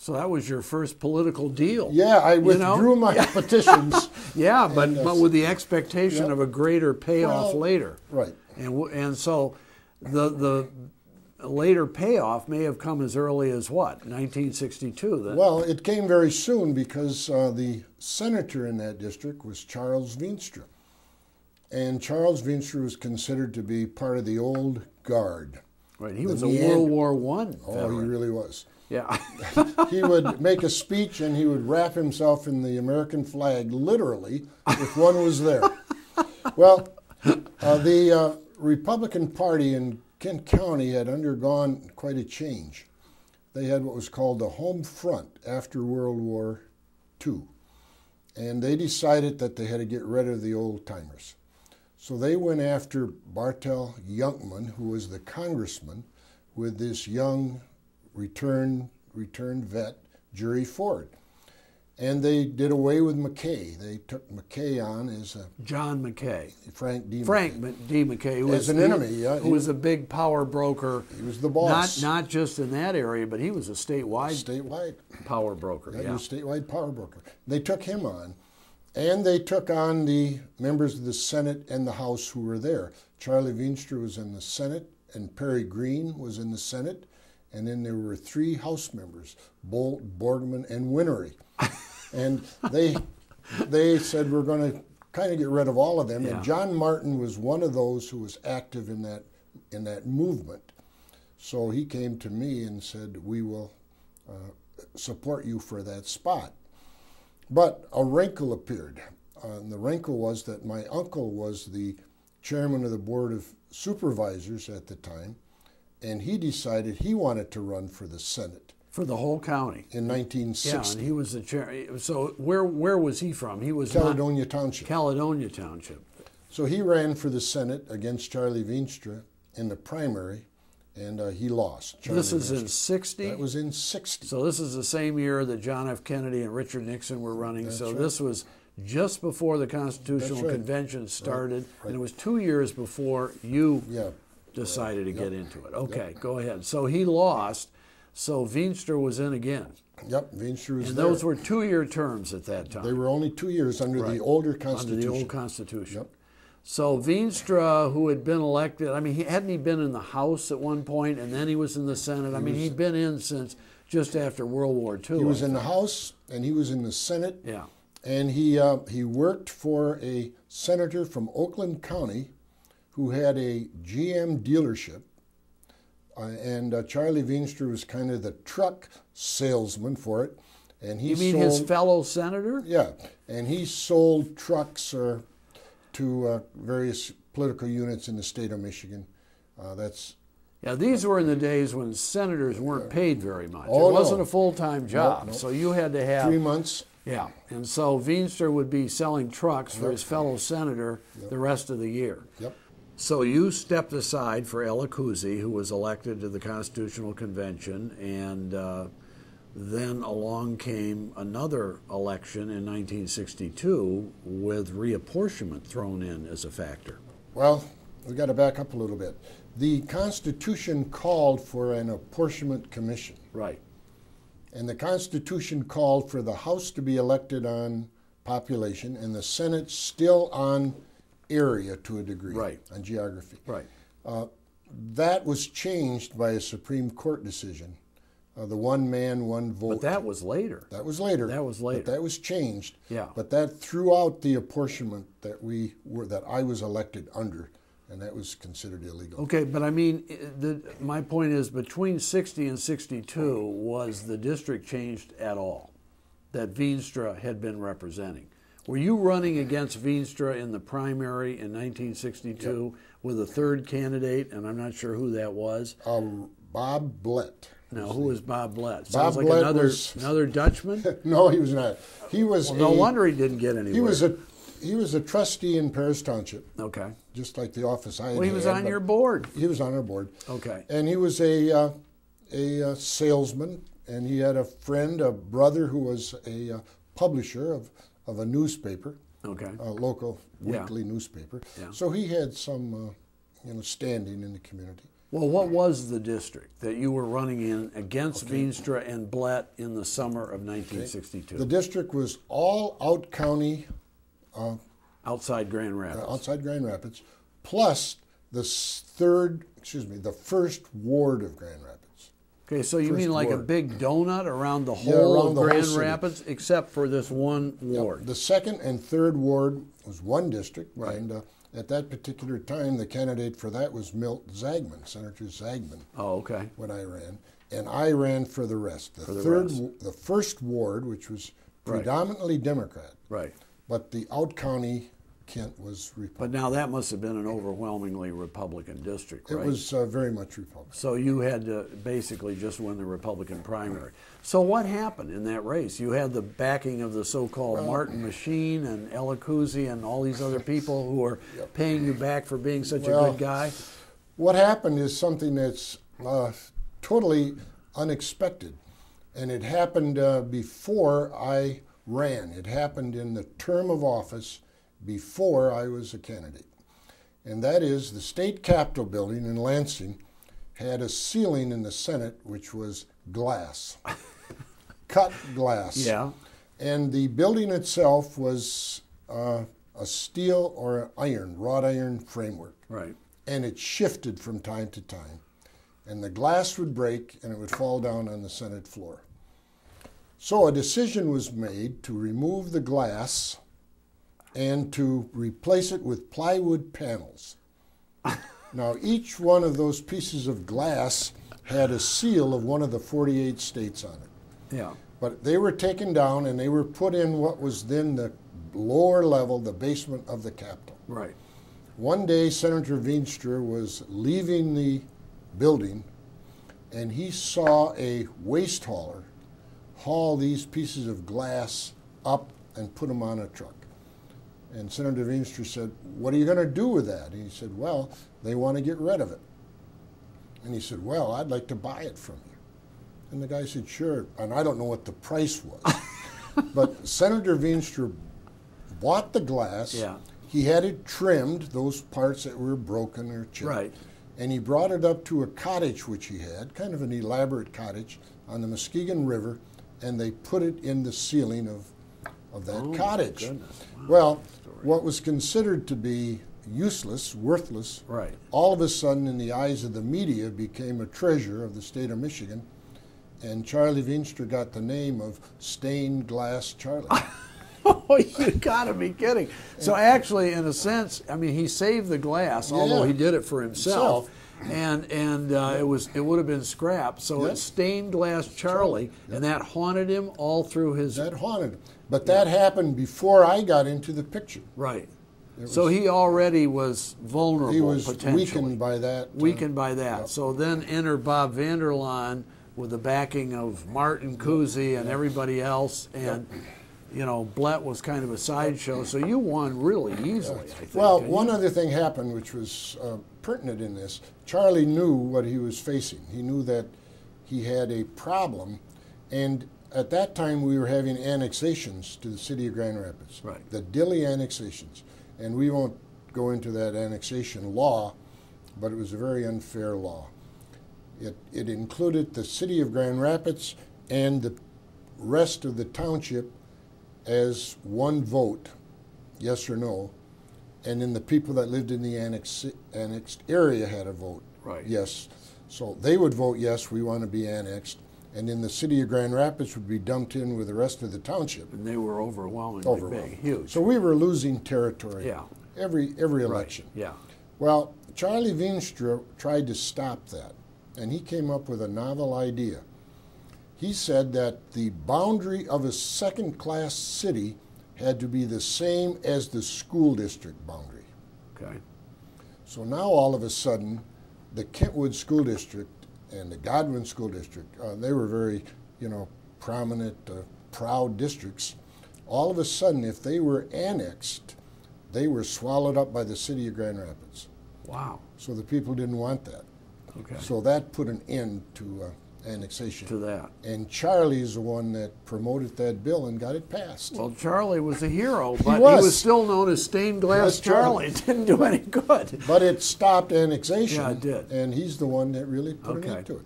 So that was your first political deal. Yeah, I withdrew my petitions. Yeah, but with the expectation of a greater payoff later. Right. And so the later payoff may have come as early as what, 1962 then? Well, it came very soon because the senator in that district was Charles Veenstra. And Charles Veenstra was considered to be part of the old guard. Right, he was a World War I veteran. Oh, he really was. Yeah. He would make a speech and he would wrap himself in the American flag, literally, if one was there. Well, the Republican Party in Kent County had undergone quite a change. They had what was called the Home Front after World War II. And they decided that they had to get rid of the old-timers. So they went after Bartel Youngman, who was the congressman, with this young returned vet, Jerry Ford. And they did away with McKay. They took McKay on as a... John McKay. Frank D. McKay. Who as an enemy, yeah. Who was a big power broker. He was the boss. Not just in that area, but he was a statewide power broker. Yeah, he was a statewide power broker. They took him on, and they took on the members of the Senate and the House who were there. Charlie Veenstra was in the Senate, and Perry Green was in the Senate, and then there were 3 House members, Bolt, Borgman, and Winery. And they said, we're going to kind of get rid of all of them. Yeah. And John Martin was one of those who was active in that movement. So he came to me and said, we will support you for that spot. But a wrinkle appeared. And the wrinkle was that my uncle was the chairman of the Board of Supervisors at the time, and he decided he wanted to run for the Senate. For the whole county. In 1960. Yeah, and he was the chair. So where was he from? He was Caledonia Township. Caledonia Township. So he ran for the Senate against Charlie Veenstra in the primary, and he lost. This is in 60? That was in 60. So this is the same year that John F. Kennedy and Richard Nixon were running. That's so right. This was just before the Constitutional Convention started, and it was 2 years before you decided to get into it. Okay, go ahead. So he lost. So Veenstra was in again. Yep, Veenstra was and there. Those were 2-year terms at that time. They were only 2 years under the older Constitution. Under the old Constitution. Yep. So Veenstra, who had been elected, I mean, hadn't he been in the House at one point, and then he was in the Senate? I mean, he'd been in since just after World War II. He was in the House, and he was in the Senate. Yeah. And he worked for a senator from Oakland County who had a GM dealership. And Charlie Veenstra was kind of the truck salesman for it. And he You mean his fellow senator? Yeah, and he sold trucks to various political units in the state of Michigan. Yeah, these were in the days when senators weren't paid very much. Oh, it wasn't a full-time job, no. So you had to have 3 months. Yeah, and so Veenstra would be selling trucks for his fellow senator the rest of the year. Yep. So you stepped aside for Ella Cousy, who was elected to the Constitutional Convention, and then along came another election in 1962 with reapportionment thrown in as a factor. Well, we've got to back up a little bit. The Constitution called for an apportionment commission. Right. And the Constitution called for the House to be elected on population and the Senate still on area to a degree, on geography. Right. That was changed by a Supreme Court decision, the one man, one vote. But that was later. That was later. That was later. But that was changed. Yeah. But that threw out the apportionment that I was elected under, and that was considered illegal. Okay, but I mean, my point is between 60 and 62, was the district changed at all that Veenstra had been representing? Were you running against Veenstra in the primary in 1962 with a third candidate, and I'm not sure who that was? Bob Blett. Now, who was Bob Blett? Bob Sounds like Blett another Dutchman? No, he was not. He was no wonder he didn't get anywhere. He was a trustee in Paris Township. Okay. Just like the office I had. Well, he was on your board. He was on our board. Okay. And he was a salesman, and he had a friend, a brother who was a publisher of a newspaper. Okay. A local weekly newspaper. Yeah. So he had some standing in the community. Well, what was the district that you were running in against Veenstra and Blett in the summer of 1962? The district was all out county, Outside Grand Rapids. Plus the first ward of Grand Rapids. Okay, so you mean like a big donut around the whole around the whole Grand city. Rapids, except for this one ward? Yep. The second and third ward was one district, Right. and at that particular time, the candidate for that was Milt Zagman, Senator Zagman. Oh, okay. When I ran, and I ran for the rest. The first ward, which was predominantly Democrat, Right. but the out county Kent was Republican. But now that must have been an overwhelmingly Republican district, right? It was very much Republican. So you had to basically just win the Republican primary. So what happened in that race? You had the backing of the so-called Martin Machine and Elicuzzi and all these other people who were paying you back for being such a good guy? What happened is something that's totally unexpected. And it happened before I ran. It happened in the term of office before I was a candidate. And that is the state capitol building in Lansing had a ceiling in the Senate which was glass, cut glass. Yeah. And the building itself was a steel or wrought iron framework. Right. And it shifted from time to time. And the glass would break and it would fall down on the Senate floor. So a decision was made to remove the glass and to replace it with plywood panels. Now, each one of those pieces of glass had a seal of one of the 48 states on it. Yeah. But they were taken down and they were put in what was then the lower level, the basement of the Capitol. Right. One day, Senator Veenstra was leaving the building and he saw a waste hauler haul these pieces of glass up and put them on a truck. And Senator Veenstra said, "What are you going to do with that?" And he said, "Well, they want to get rid of it." And he said, "Well, I'd like to buy it from you." And the guy said, "Sure." And I don't know what the price was. But Senator Veenstra bought the glass. Yeah. He had it trimmed, those parts that were broken or chipped. Right. And he brought it up to a cottage which he had, kind of an elaborate cottage on the Muskegon River, and they put it in the ceiling of that cottage. My goodness. Wow. Well, what was considered to be useless, worthless, Right. all of a sudden in the eyes of the media became a treasure of the state of Michigan, and Charlie Veenstra got the name of Stained Glass Charlie. Oh, you gotta be kidding. So actually, in a sense, I mean, he saved the glass, although he did it for himself. And it would have been scrap. So it's Stained Glass Charlie, and that haunted him all through his. That haunted him. But that happened before I got into the picture. Right. So he already was vulnerable. He was potentially weakened by that. Weakened by that. Yep. So then enter Bob VanderLaan with the backing of Martin Cousy and everybody else, and you know, Blett was kind of a sideshow. So you won really easily, I think. Well, one other thing happened which was pertinent in this. Charlie knew what he was facing. He knew that he had a problem, and at that time we were having annexations to the city of Grand Rapids. Right. The Dilley annexations. And we won't go into that annexation law, but it was a very unfair law. It included the city of Grand Rapids and the rest of the township as one vote, yes or no, and then the people that lived in the annexed area had a vote, Right. yes. So they would vote yes, we want to be annexed, and then the city of Grand Rapids would be dumped in with the rest of the township. And they were overwhelmingly big, huge. So we were losing territory Yeah. every election. Yeah. Well, Charlie Veenstra tried to stop that, and he came up with a novel idea. He said that the boundary of a second-class city had to be the same as the school district boundary. Okay. So now all of a sudden, the Kentwood School District and the Godwin School District, they were very, prominent, proud districts. All of a sudden, if they were annexed, they were swallowed up by the city of Grand Rapids. Wow. So the people didn't want that. Okay. So that put an end to annexation. to that. And Charlie's the one that promoted that bill and got it passed. Well, Charlie was a hero, but he was. was still known as Stained Glass That's true. Charlie. It didn't do any good. But it stopped annexation. Yeah, it did. And he's the one that really put an Okay. end to it.